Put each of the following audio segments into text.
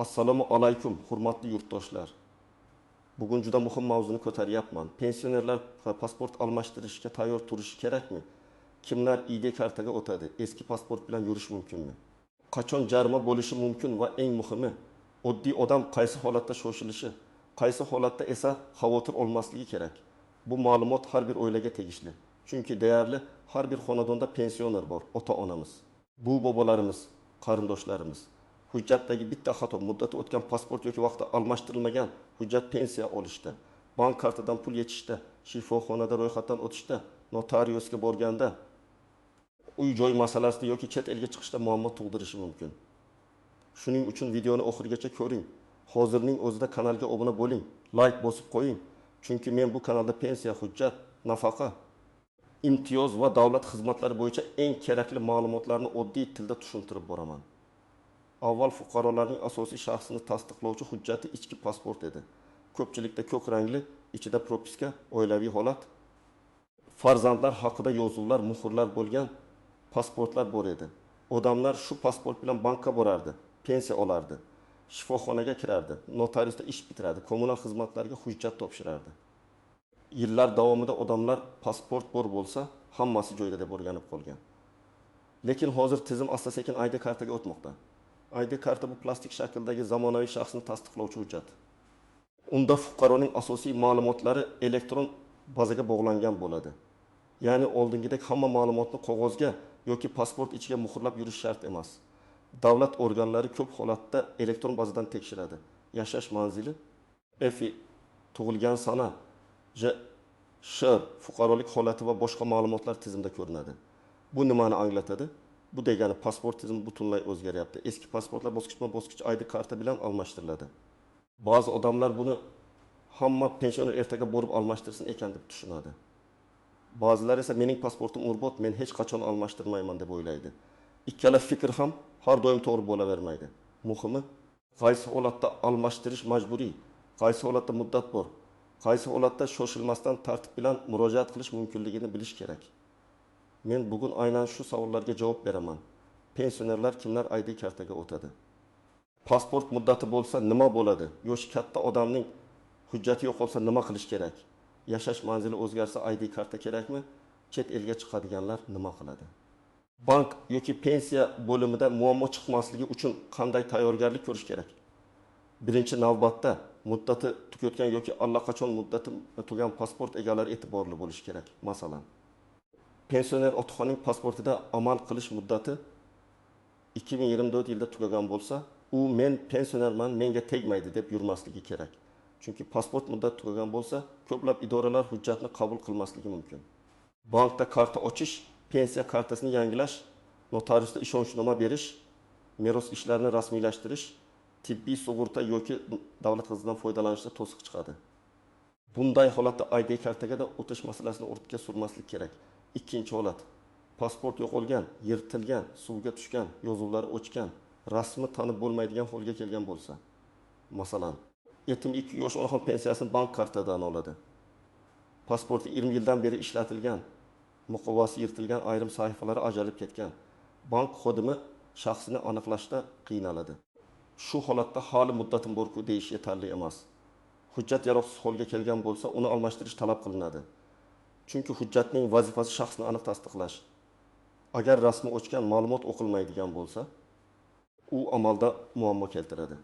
Assalomu alaykum, hurmatli yurtdoshlar. Bugun juda muhim mavzuni ko'taryapman. Pensionerlar pasport almashtirishga tayyor turishi kerakmi? Kimlar ID kartaga o'tadi? Eski pasport bilan yurish mumkinmi? Qachon jarima bo'lishi mumkin va eng muhimi, oddiy odam qaysi holatda shoshilishi, qaysi holatda esa xavotir olmasligi kerak. Bu ma'lumot har bir oilaga tegishli. Chunki deyarli har bir xonadonda pensioner bor, ota-onamiz. Bu bobolarimiz, qarindoshlarimiz. Hujjatdagi bitta xato, muddati o'tgan pasport yoki vaqtida almashtirilmagan hujjat pensiya olishda, bank kartadan pul yechishda, shifoxonada ro'yxatdan o'tishda, notariusga borganda, uy-joy masalasida yoki chet elga chiqishda muammo tug'dirishi mumkin. Shuning uchun videoni oxirigacha ko'ring. Hozirning o'zida kanalga obuna bo'ling, like bosib qo'ying. Chunki men bu kanalda pensiya, hujjat, nafaqa, imtiyoz va davlat xizmatlari bo'yicha eng kerakli ma'lumotlarni oddiy tilda tushuntirib boraman. Avval fuqarolarning asosiy shaxsini tasdiqlovchi hujjati ichki pasport edi. Ko'pchilikda ko'k rangli, ichida propiska, oilaviy holat, farzandlar haqida yozuvlar, muhrlar bo'lgan pasportlar bor edi. Odamlar shu pasport bilan bankka borardi, pensiya olardi, shifoxonaga kirardi, notariusda ish bitirardi, kommunal xizmatlarga hujjat topshirardi. Yillar davomida odamlar pasport bor bo'lsa, hammasi joyida deb o'rganib qolgan. Lekin hozir tizim asta-sekin ID kartaga o'tmoqda. ID karta bu plastik shakldagi zamonaviy shaxsni tasdiqlovchi hujjat. Unda fuqaroning asosiy ma'lumotlari elektron bazaga bog'langan bo'ladi. Ya'ni oldingidek hamma ma'lumotni qog'ozga yoki pasport ichiga muhrlab yurish shart emas. Davlat organlari ko'p holatda elektron bazadan tekshiradi. Yashash manzili, EFI, tug'ilgan sana, fuqarolik holati va boshqa ma'lumotlar tizimda ko'rinadi. Bu nimani anglatadi? Bu degani pasport tizimi butunlay o'zgaryapti. Eski pasportlar bosqichma-bosqich ID karta bilan almashtiriladi. Ba'zi odamlar buni hamma pensioner ertaga borib almashtirsin ekan deb tushunadi. Ba'zilar esa mening pasportim umrbod, men hech qachon almashtirmayman deb o'ylaydi. Ikkala fikr ham har doim to'g'ri bo'lavermaydi. Muhimi, qaysi holatda almashtirish majburiy, qaysi holatda muddat bor, qaysi holatda shoshilmasdan tartib bilan murojaat qilish mumkinligini bilish kerak. Men bugun aynan shu savollarga javob beraman. Pensionerlar kimlar ID kartaga o'tadi? Pasport muddati bo'lsa nima bo'ladi? Yoshi katta odamning hujjati yo'qolsa nima qilish kerak? Yashash manzili o'zgarsa ID karta kerakmi? Chet elga chiqadiganlar nima qiladi? Bank yoki pensiya bo'limida muammo chiqmasligi uchun qanday tayyorgarlik ko'rish kerak? Birinchi navbatda muddati tugatgan yoki allaqachon muddati tugagan pasport egalari e'tiborli bo'lishi kerak. Masalan, pensioner otaxonning pasportida amal qilish muddati 2024 yilda tugagan bo'lsa, u men pensionerman, menga tegmaydi deb yurmasligi kerak. Chunki pasport muddati tugagan bo'lsa, ko'plab idoralar hujjatni qabul qilmasligi mumkin. Bankda karta ochish, pensiya kartasini yangilash, notariusda ishonchnoma berish, meros ishlarini rasmiylashtirish, tibbiy sug'urta yoki davlat xizmatidan foydalanishda to'siq chiqadi. Bunday holatda ID kartaga da o'tish masalasini ortga surmaslik kerak. Ikkinchi holat, pasport yo'qolgan, yirtilgan, suvga tushgan, yozuvlari o'chgan, rasmi tanib bo'lmaydigan holga kelgan bo'lsa. Masalan, yetim 2 yosh onaxon pensiyasini bank kartadan oladi. Pasporti 20 yildan beri ishlatilgan, muqovasi yirtilgan, ayrim sahifalari ajalib ketgan. Bank xodimi shaxsini aniqlashda qiynaladi. Shu holatda hali muddatim bor-ku deyish yetarli emas. Hujjat yaroqsiz holga kelgan bo'lsa, uni almashtirish talab qilinadi. Chunki hujjatning vazifasi shaxsni aniq tasdiqlash. Agar rasmi o'chgan, ma'lumot o'qilmaydigan bo'lsa, u amalda muammo keltiradi.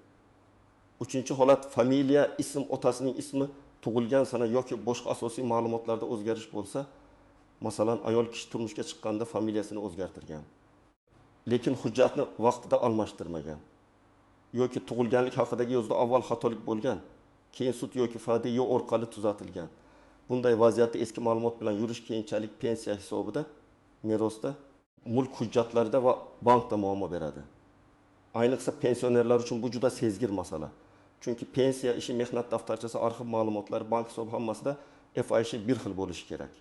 Uchinchi holat, familiya, ism, otasining ismi, tug'ilgan sana yoki boshqa asosiy ma'lumotlarda o'zgarish bo'lsa, masalan, ayol kishi turmushga chiqqanda familiyasini o'zgartirgan, lekin hujjatni vaqtida almashtirmagan yoki tug'ilganlik haqidagi yozuvda avval xatolik bo'lgan, keyin sud yoki fad'iy yo'l orqali tuzatilgan. Bunday vaziyatda eski ma'lumot bilan yurish keyinchalik pensiya hisobida, merosda, mulk hujjatlarida va bankda muammo beradi. Ayniqsa pensionerlar uchun bu juda sezgir masala. Chunki pensiya ishi, mehnat daftarchasi, arxiv ma'lumotlari, bank hisob hammasida FISH bir xil bo'lishi kerak.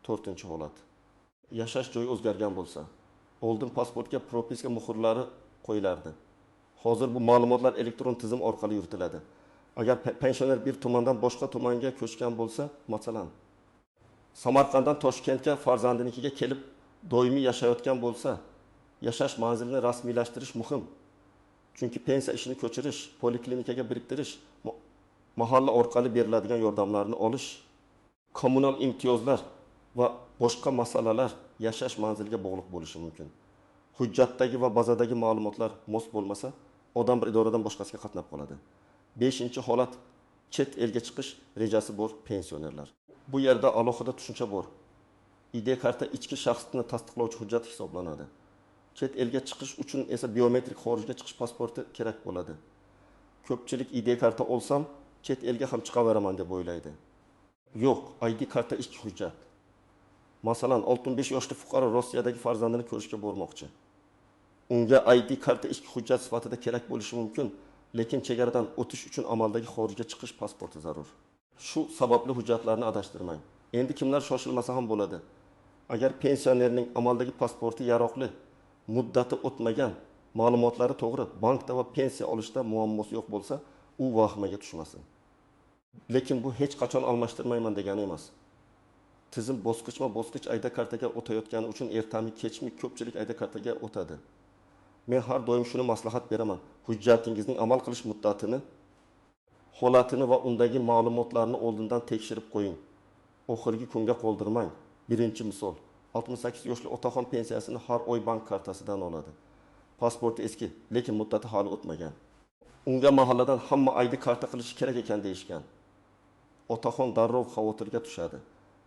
4-holat. Yashash joyi o'zgargan bo'lsa, oldin pasportga propiska muhrlari qo'yilardi. Hozir bu ma'lumotlar elektron tizim orqali yuritiladi. Agar pensioner bir tumandan boshqa tumanga ko'chgan bo'lsa, masalan, Samarqanddan Toshkentga farzandinikiga kelib doimiy yashayotgan bo'lsa, yashash manzilini rasmiylashtirish muhim. Chunki pensiya ishini ko'chirish, poliklinikaga biriktirish, mahalla orqali beriladigan yordamlarni olish, kommunal imtiyozlar va boshqa masalalar yashash manziliga bog'liq bo'lishi mumkin. Hujjatdagi va bazadagi ma'lumotlar mos bo'lmasa, odam bir idoradan boshqasiga qatnab qoladi. 5-holat chet elga chiqish rejasi bor pensionerlar. Bu yerda alohida tushuncha bor. ID karta ichki shaxsni tasdiqlovchi hujjat hisoblanadi. Chet elga chiqish uchun esa biometrik xorijga chiqish pasporti kerak bo'ladi. Ko'pchilik ID karta olsam, chet elga ham chiqaveraman deb o'ylaydi. Yo'q, ID karta ichki hujjat. Masalan, 65 yoshli fuqaro Rossiyadagi farzandini ko'rishga bormoqchi. Unga ID karta ichki hujjat sifatida kerak bo'lishi mumkin, lekin chegaradan o'tish uchun amaldagi xorijga chiqish pasporti zarur. Shu sababli hujjatlarni adashtirmang. Endi kimlar shoshilmasa ham bo'ladi. Agar pensionerning amaldagi pasporti yaroqli, muddati o'tmagan, ma'lumotlari to'g'ri, bankda va pensiya olishda muammosi yo'q bo'lsa, u vahimaga tushmasin. Lekin bu hech qachon almashtirmayman degani emas. Tizim bosqichma-bosqich ayda kartaga o'tayotgani uchun ertami kechmi ko'pchilik ayda kartaga o'tadi. Men har doim shuni maslahat beraman. Hujjatingizning amal qilish muddatini, holatini va undagi ma'lumotlarni oldindan tekshirib qo'ying. Oxirgi kunga qoldirmang. Birinchi misol, 68 yoshli otaxon pensiyasini har oy bank kartasidan oladi. Pasporti eski, lekin muddati hali o'tmagan. Unga mahalladan hamma ID karta qilish kerak ekan deyishgan. Otaxon darrov xavotirga tushadi.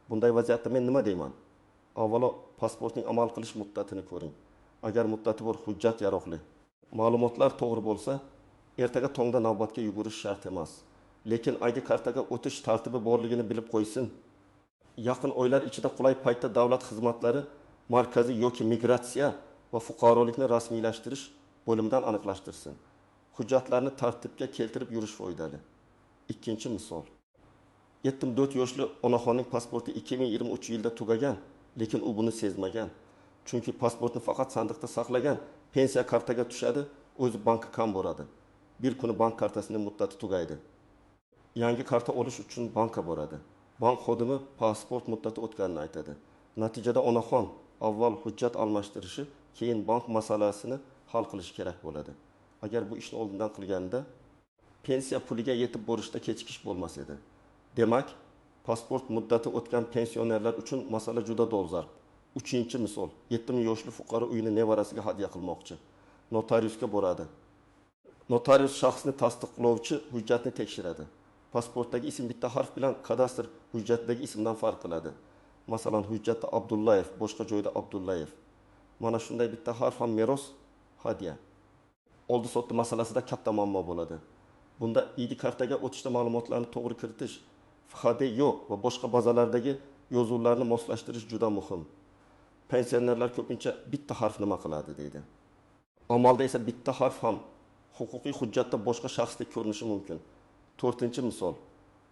Bunday vaziyatda men nima deyman? Avvalo pasportning amal qilish muddatini ko'ring. Agar muddati bor, hujjat yaroqli, ma'lumotlar to'g'ri bo'lsa, ertaga tongda navbatga yugurish shart emas. Lekin ID kartaga o'tish tartibi borligini bilib qo'ysin. Yaqin oylar ichida qulay paytda davlat xizmatlari markaziy yoki migratsiya va fuqarolikni rasmiylashtirish bo'limidan aniqlashtirsin. Hujjatlarni tartibga keltirib yurish foydali. Ikkinchi misol. 74 yoshli onaxonning pasporti 2023 yilda tugagan, lekin u buni sezmagan. Chunki pasportni faqat sandiqda saqlagan, pensiya kartaga tushadi, o'zi bankka kam boradi. Bir kuni bank kartasining muddati tugaydi. Yangi karta olish uchun bankka boradi. Bank xodimi pasport muddati o'tganini aytadi. Natijada onaxon avval hujjat almashtirishi, keyin bank masalasini hal qilish kerak bo'ladi. Agar bu ishni oldindan qilganda, pensiya puliga yetib borishda kechikish bo'lmas edi. Demak, pasport muddati o'tgan pensionerlar uchun masala juda dolzarb. 3-misol, 70 yoshli fuqaro uyini nevarasiga hadya qilmoqchi. Notariusga boradi. Notarius shaxsni tasdiqlovchi hujjatni tekshiradi. Pasportdagi ism bitta harf bilan kadastr hujjatdagi ismdan farq qiladi. Masalan, hujjatda Abdullayev, boshqa joyda Abdullayev. Mana shunday bitta harf ham meros, hadya. Oldi sotdi masalasida katta muammo bo'ladi. Bunda ID kartaga o'tishda ma'lumotlarni to'g'ri kiritish, FHDYO va boshqa bazalardagi yozuvlarni moslashtirish juda muhim. Pensionerlar ko'pincha bitta harf nima qiladi deydi. Amalda esa bitta harf ham huquqiy hujjatda boshqa shaxsdek ko'rinishi mumkin. 4-misol.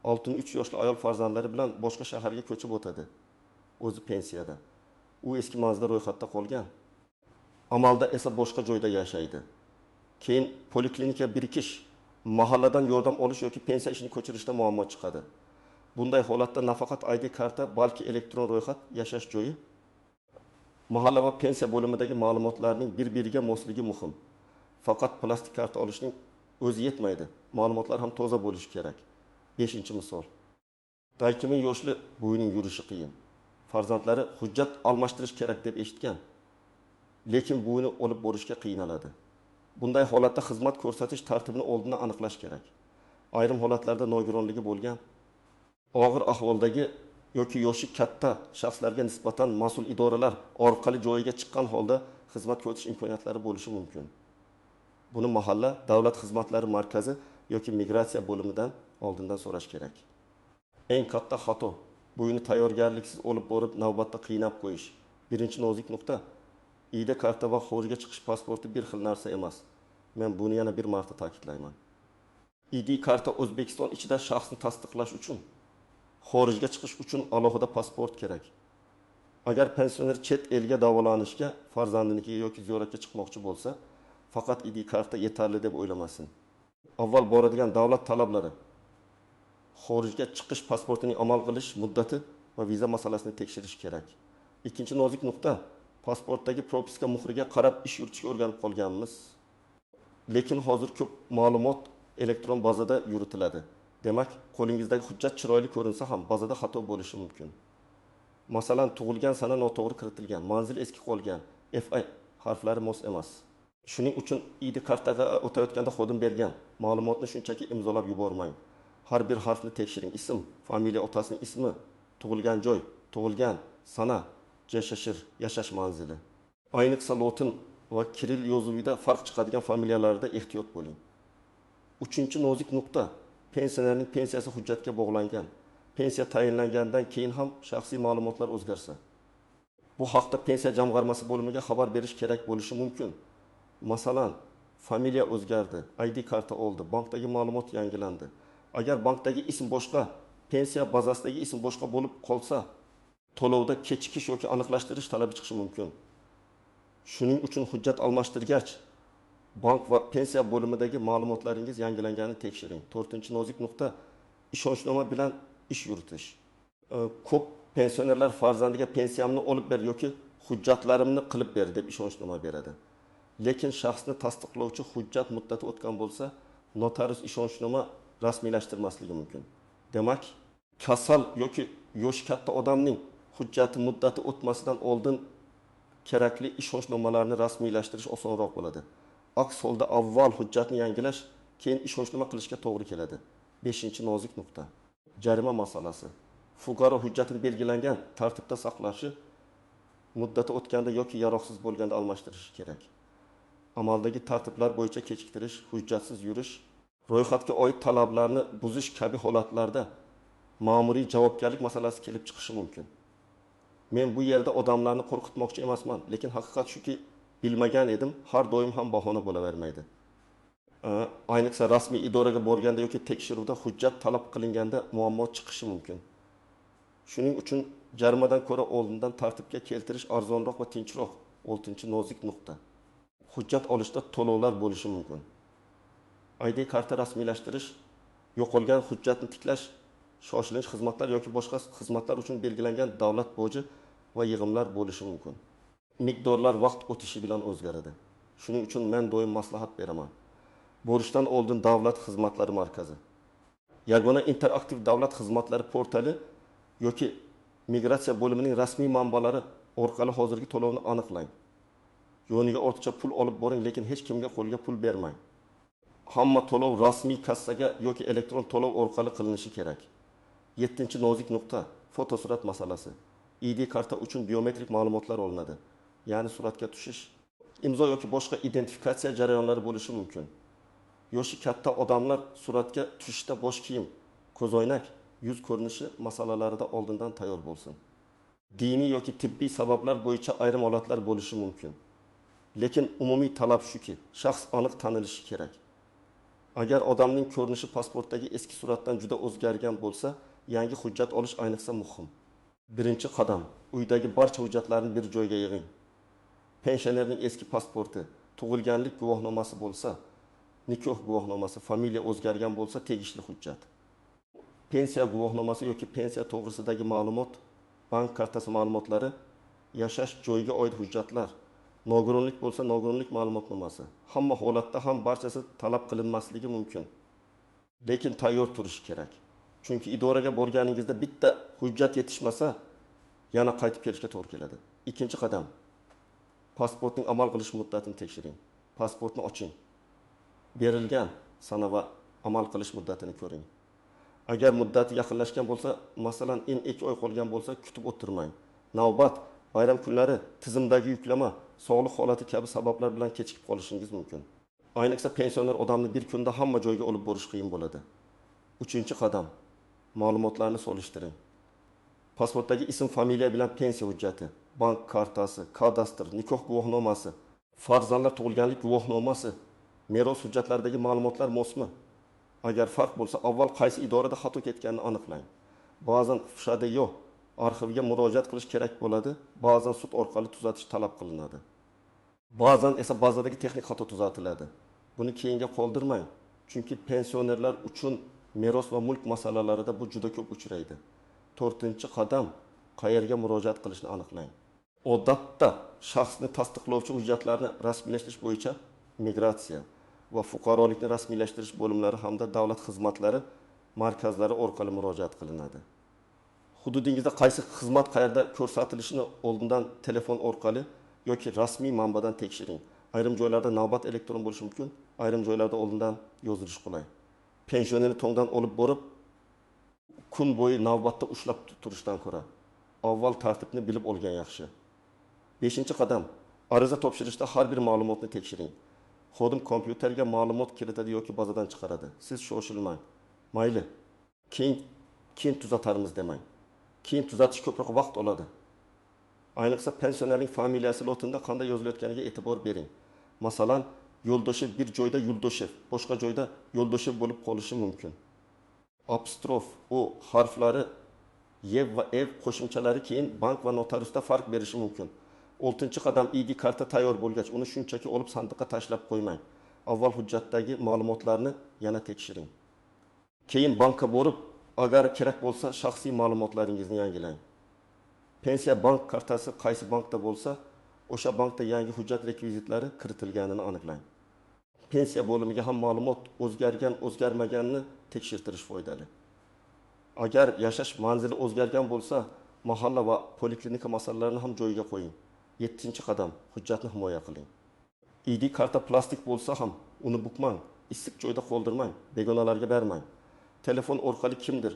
63 yoshli ayol farzandlari bilan boshqa shaharga ko'chib o'tadi. O'zi pensiyada. U eski manzilda ro'yxatda qolgan. Amalda esa boshqa joyda yashaydi. Keyin poliklinika birikish, mahalladan yordam olish yoki pensiya ishini ko'chirishda muammo chiqadi. Bunday holatda nafaqat ID karta, balki elektron ro'yxat, yashash joyi, mahalla va pensiya bo'limidagi ma'lumotlarning bir-biriga mosligi muhim. Faqat plastik karta olishning o'zi yetmaydi. Ma'lumotlar ham toza bo'lishi kerak. 5-misol. 20 yoshli bo'yining yurishi qiyin. Farzandlari hujjat almashtirish kerak deb eshitgan, lekin bo'yini olib borishga qiynaladi. Bunday holatda xizmat ko'rsatish tartibini oldindan aniqlash kerak. Ayrim holatlarda nogironligi bo'lgan, og'ir ahvoldagi yoki yoshi katta shaxslarga nisbatan mas'ul idoralar orqali joyiga chiqqan holda xizmat ko'rsatish imkoniyatlari bo'lishi mumkin. Buni mahalla davlat xizmatlari markazi yoki migratsiya bo'limidan oldindan so'rash kerak. Eng katta xato bo'yini tayyorgarliksiz olib borib navbatda qiynab qo'yish. Birinchi nozik nuqta, ID karta va xorijga chiqish pasporti bir xil narsa emas. Men buni yana bir marta ta'kidlayman. ID karta O'zbekiston ichida shaxsni tasdiqlash uchun, xorijga chiqish uchun alohida pasport kerak. Agar pensioner chet elga davolanishga, farzandinikiga yoki ziyoratga chiqmoqchi bo'lsa, faqat ID karta yetarli deb o'ylamasin. Avval boradigan davlat talablari, xorijga chiqish pasportining amal qilish muddati va viza masalasini tekshirish kerak. Ikkinchi nozik nuqta, pasportdagi propiska muhriga qarab ish yuritishga o'rganib qolganmiz. Lekin hozir ko'p ma'lumot elektron bazada yuritiladi. Demak, qo'lingizdagi hujjat chiroyli ko'rinsa ham bazada xato bo'lishi mumkin. Masalan, tug'ilgan sana noto'g'ri kiritilgan, manzil eski qolgan, FI harflari mos emas. Shuning uchun ID kartaga o'tayotganda xodim bergan ma'lumotni shunchaki imzolab yubormang. Har bir harfni tekshiring. Ism, familiya, otasining ismi, tug'ilgan joy, tug'ilgan sana, yashash manzili. Ayniqsa lotin va kiril yozuvida farq chiqadigan familiyalarda ehtiyot bo'ling. 3-nozik nuqta. Pensionerning pensiyasi hujjatga bog'langan. Pensiya tayinlangandan keyin ham shaxsiy ma'lumotlar o'zgarsa, bu haqda pensiya jamg'armasi bo'limiga xabar berish kerak bo'lishi mumkin. Masalan, familiya o'zgardi, ID karta oldi, bankdagi ma'lumot yangilandi. Agar bankdagi ism boshqa, pensiya bazasidagi ism boshqa bo'lib qolsa, to'lovda kechikish yoki aniqlashtirish talabi chiqishi mumkin. Shuning uchun hujjat almashtirgach, bank va pensiya bo'limidagi ma'lumotlaringiz yangilanganini tekshiring. 4-nozik nuqta. Ishonchnoma bilan ish yuritish. Ko'p pensionerlar farzandiga pensiyamni olib ber yoki hujjatlarimni qilib ber deb ishonchnoma beradi. Lekin shaxsni tasdiqlovchi hujjat muddati o'tgan bo'lsa, notarius ishonchnoma rasmiylashtirmasligi mumkin. Demak, kasal yoki yoshi katta odamning hujjati muddati o'tmasidan oldin kerakli ishonchnomalarni rasmiylashtirish osonroq bo'ladi. Aks holda avval hujjatni yangilash, keyin ishonchnoma qilishga to'g'ri keladi. 5-nozik nuqta. Jarima masalasi. Fuqaro hujjatini belgilangan tartibda saqlashi, muddati o'tganda yoki yaroqsiz bo'lganda almashtirishi kerak. Amaldagi tartiblar bo'yicha kechiktirish, hujjatsiz yurish, ro'yxatga oid talablarni buzish kabi holatlarda ma'muriy javobgarlik masalasi kelib chiqishi mumkin. Men bu yerda odamlarni qo'rqitmoqchi emasman, lekin haqiqat shuki, bilmagan edim, har doim ham bahona bo'lavermaydi. Ayniqsa rasmiy idoraga borganda yoki tekshiruvda hujjat talab qilinganda muammo chiqishi mumkin. Shuning uchun jarimadan ko'ra oldindan tartibga keltirish arzonroq va tinchroq. 6-nozik nuqta. Hujjat olishda to'lovlar bo'lishi mumkin. ID karta rasmiylashtirish, yo'qolgan hujjatni tiklash, shoshilinch xizmatlar yoki boshqa xizmatlar uchun belgilangan davlat boji va yig'imlar bo'lishi mumkin. Miqdorlar vaqt o'tishi bilan o'zgaradi. Shuning uchun men doim maslahat beraman. Borishdan oldin davlat xizmatlari markazi, yagona interaktiv davlat xizmatlari portali yoki migratsiya bo'limining rasmiy manbalari orqali hozirgi to'lovni aniqlang. Yo'niga ortiqcha pul olib boring, lekin hech kimga qo'lga pul bermang. Hamma to'lov rasmiy kassaga yoki elektron to'lov orqali qilinishi kerak. 7-nozik nuqta. Fotosurat masalasi. ID karta uchun biometrik ma'lumotlar olinadi. Ya'ni suratga tushish, imzo yoki boshqa identifikatsiya jarayonlari bo'lishi mumkin. Yoshi katta odamlar suratga tushishda bosh kiyim, ko'zoynak, yuz ko'rinishi masalalarida oldindan tayyor bo'lsin. Diniy yoki tibbiy sabablar bo'yicha ayrim holatlar bo'lishi mumkin. Lekin umumiy talab shuki, shaxs aniq tanilishi kerak. Agar odamning ko'rinishi pasportdagi eski suratdan juda o'zgargan bo'lsa, yangi hujjat olish ayniqsa muhim. Birinchi qadam, uydagi barcha hujjatlarni bir joyga yig'ing. Pensionerning eski pasporti, tug'ilganlik guvohnomasi bo'lsa, nikoh guvohnomasi, familiya o'zgargan bo'lsa, tegishli hujjat. Pensiya guvohnomasi yoki pensiya to'g'risidagi ma'lumot, bank kartasi ma'lumotlari, yashash joyiga oid hujjatlar, nogironlik bo'lsa, nogironlik ma'lumotnomasi. Hamma holatda ham barchasi talab qilinmasligi mumkin. Lekin tayyor turish kerak. Chunki idoraga borganingizda bitta hujjat yetishmasa, yana qaytib kelishga to'g'ri keladi. Ikkinchi qadam, pasportning amal qilish muddatini tekshiring. Pasportni oching. Berilgan sana va amal qilish muddatini ko'ring. Agar muddati yaqinlashgan bo'lsa, masalan, 2 oy qolgan bo'lsa, kutib o'tirmang. Navbat, bayram kunlari, tizimdagi yuklama, sog'liq holati kabi sabablar bilan kechikib qolishingiz mumkin. Ayniqsa pensioner odamni bir kunda hamma joyga olib borish qiyin bo'ladi. 3-qadam, ma'lumotlarni solishtiring. Pasportdagi ism, familiya bilan pensiya hujjati, bank kartasi, kadastr, nikoh guvohnomasi, farzandlar tug'ilganlik guvohnomasi, meros hujjatlaridagi ma'lumotlar mosmi? Agar farq bo'lsa, avval qaysi idorada xato ketganini aniqlang. Ba'zan FSHDYO arxivga murojaat qilish kerak bo'ladi, ba'zan sud orqali tuzatish talab qilinadi. Ba'zan esa bazadagi texnik xato tuzatiladi. Buni keyinga qoldirmang, chunki pensionerlar uchun meros va mulk masalalarida bu juda ko'p uchraydi. 4-qadam, qayerga murojaat qilishni aniqlang. Odatda shaxsni tasdiqlovchi hujjatlarni rasmiylashtirish bo'yicha migratsiya, va fuqarolikni rasmiylashtirish bo'limlari hamda davlat xizmatlari markazlari orqali murojaat qilinadi. Hududingizda qaysi xizmat qayerda ko'rsatilishini oldindan telefon orqali yoki rasmiy manbadan tekshiring. Ayrim joylarda navbat elektron bo'lishi mumkin, ayrim joylarda oldindan yozilish qulay. Pensionerni to'ngdan olib borib, kun bo'yi navbatda ushlab turishdan ko'ra avval tartibni bilib olgan yaxshi. 5-qadam, ariza topshirishda har bir ma'lumotni tekshiring. Xodim kompyuterga ma'lumot kiritadi yoki bazadan chiqaradi. Siz shoshilmang. Mayli. Keyin tuzatarmiz demang. Keyin tuzatish ko'proq vaqt oladi. Ayniqsa pensionerning familiyasi lotida qanday yozilayotganiga e'tibor bering. Masalan, Yo'ldoshev bir joyda Yo'ldoshev, boshqa joyda Yo'ldoshev bo'lib qolishi mumkin. Apostrof o harflari yev va ev qo'shimchalari keyin bank va notariusda farq berishi mumkin. 6-qadam ID karta tayyor bo'lgach, uni shunchaki olib sandiqqa tashlab qo'ymang. Avval hujjatdagi ma'lumotlarni yana tekshiring. Keyin bankka borib, agar kerak bo'lsa, shaxsiy ma'lumotlaringizni yangilang. Pensiya bank kartasi qaysi bankda bo'lsa, o'sha bankda yangi hujjat rekvizitlari kiritilganini aniqlang. Pensiya bo'limiga ham ma'lumot o'zgarmaganini tekshirtirish foydali. Agar yashash manzili o'zgargan bo'lsa, mahalla va poliklinika masalalarini ham joyiga qo'ying. 7-qadam, hujjatni himoya qiling. ID karta plastik bo'lsa ham uni bukmang, issiq joyda qoldirmang, begonalarga bermang. Telefon orqali kimdir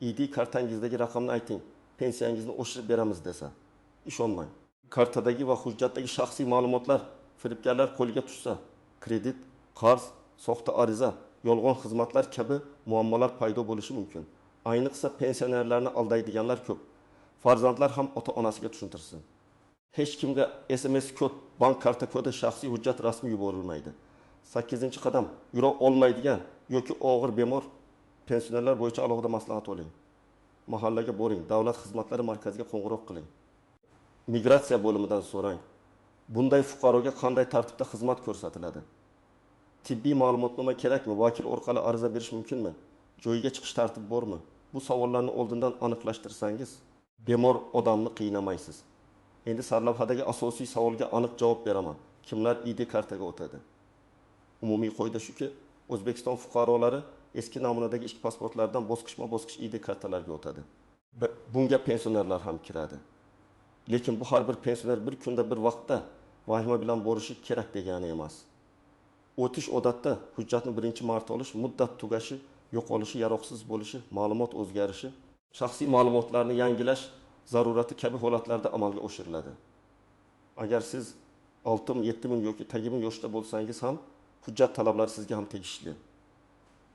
ID kartangizdagi raqamni ayting, pensiyangizni oshirib beramiz desa, ishonmang. Kartadagi va hujjatdagi shaxsiy ma'lumotlar firibgarlar qo'liga tushsa, kredit, qarz, soxta ariza, yolg'on xizmatlar kabi muammolar paydo bo'lishi mumkin. Ayniqsa pensionerlarni aldaydiganlar ko'p. Farzandlar ham ota-onasiga tushuntirsin. Hech kimga SMS kod, bank karta kodi, shaxsiy hujjat rasmi yuborilmaydi. 8-qadam, yura olmaydigan yoki og'ir bemor pensionerlar bo'yicha alohida maslahat oling. Mahallaga boring, davlat xizmatlari markaziga qo'ng'iroq qiling. Migratsiya bo'limidan so'rang. Bunday fuqaroga qanday tartibda xizmat ko'rsatiladi? Tibbiy ma'lumotnoma kerakmi? Vakil orqali ariza berish mumkinmi? Joyiga chiqish tartibi bormi? Bu savollarni oldindan aniqlashtirsangiz, bemor odamni qiynamaysiz. Endi sarlavhadagi asosiy savolga aniq javob beraman. Kimlar ID kartaga o'tadi? Umumiy qoida shuki, O'zbekiston fuqarolari eski namunadagi ichki pasportlardan bosqichma-bosqich ID kartalarga o'tadi. Bunga pensionerlar ham kiradi. Lekin bu har bir pensioner bir kunda bir vaqtda vahima bilan borishi kerak degani emas. O'tish odatda hujjatni birinchi marta olish, muddat tugashi, yo'qolishi, yaroqsiz bo'lishi, ma'lumot o'zgarishi, shaxsiy ma'lumotlarni yangilash zarurati kabi holatlarda amalga oshiriladi. Agar siz 6 ming, 7 ming yoki tagi ming yoshda bo'lsangiz ham hujjat talablari sizga ham tegishli.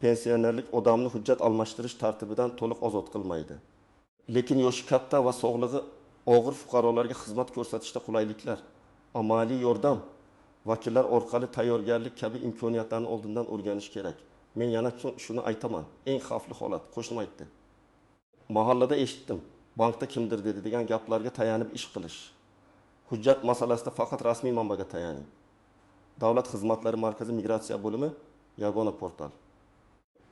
Pensionerlik odamni hujjat almashtirish tartibidan to'liq ozod qilmaydi. Lekin yoshi katta va sog'lig'i og'ir fuqarolarga xizmat ko'rsatishda qulayliklar, amaliy yordam, vakillar orqali tayyorgarlik kabi imkoniyatlarni oldindan o'rganish kerak. Men yana shuni aytaman, eng xavfli holat qo'shnim aytdi. Mahallada eshitdim, bankda kimdir dedi degan gaplarga tayanib ish qilish. Hujjat masalasida faqat rasmiy manbaga tayaning. Davlat xizmatlari markazi migratsiya bo'limi yagona portal.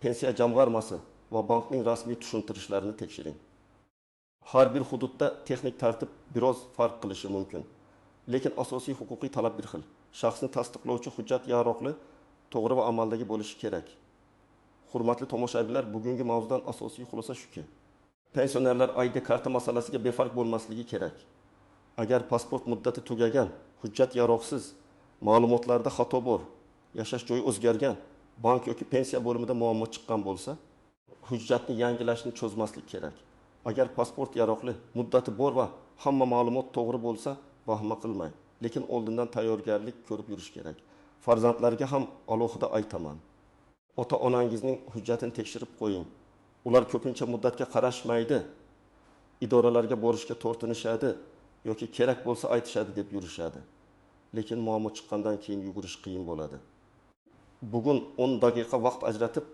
Pensiya jamg'armasi va bankning rasmiy tushuntirishlarini tekshiring. Har bir hududda texnik tartib biroz farq qilishi mumkin. Lekin asosiy huquqiy talab bir xil. Shaxsni tasdiqlovchi hujjat yaroqli, to'g'ri va amaldagi bo'lishi kerak. Hurmatli tomoshabinlar, bugungi mavzudan asosiy xulosa shuki, pensionerlar ID karta masalasiga befarq bo'lmasligi kerak. Agar pasport muddati tugagan, hujjat yaroqsiz, ma'lumotlarda xato bor, yashash joyi o'zgargan, bank yoki pensiya bo'limida muammo chiqqan bo'lsa, hujjatni yangilashni cho'zmaslik kerak. Agar pasport yaroqli, muddati bor va hamma ma'lumot to'g'ri bo'lsa, vahima qilmang. Lekin oldindan tayyorgarlik ko'rib yurish kerak. Farzandlarga ham alohida aytaman. Ota-onangizning hujjatini tekshirib qo'ying. Ular ko'pincha muddatga qarashmaydi. Idoralarga borishga tortinishadi yoki kerak bo'lsa aytishadi deb yurishadi. Lekin muammo chiqqandan keyin yugurish qiyin bo'ladi. Bugun 10 daqiqa vaqt ajratib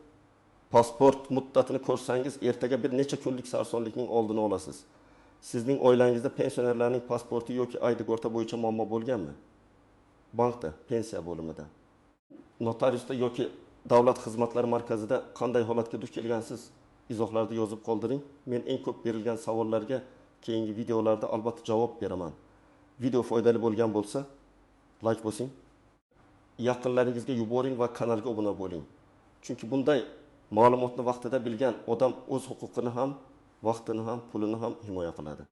pasport muddatini ko'rsangiz, ertaga bir necha kunlik sarsonlikning oldini olasiz. Sizning oilangizda pensionerlarning pasporti yoki aydegorta bo'yicha muammo bo'lganmi? Bankda, pensiya bo'limida, notariusda yoki davlat xizmatlari markazida qanday holatga duch kelgansiz? Izohlarda yozib qoldiring. Men eng ko'p berilgan savollarga keyingi videolarda albatta javob beraman. Video foydali bo'lgan bo'lsa, like bosing. yaqinlaringizga yuboring va kanalga obuna bo'ling. Chunki bunday ma'lumotni vaqtida bilgan odam o'z huquqini ham, vaqtini ham, pulini ham himoya qiladi.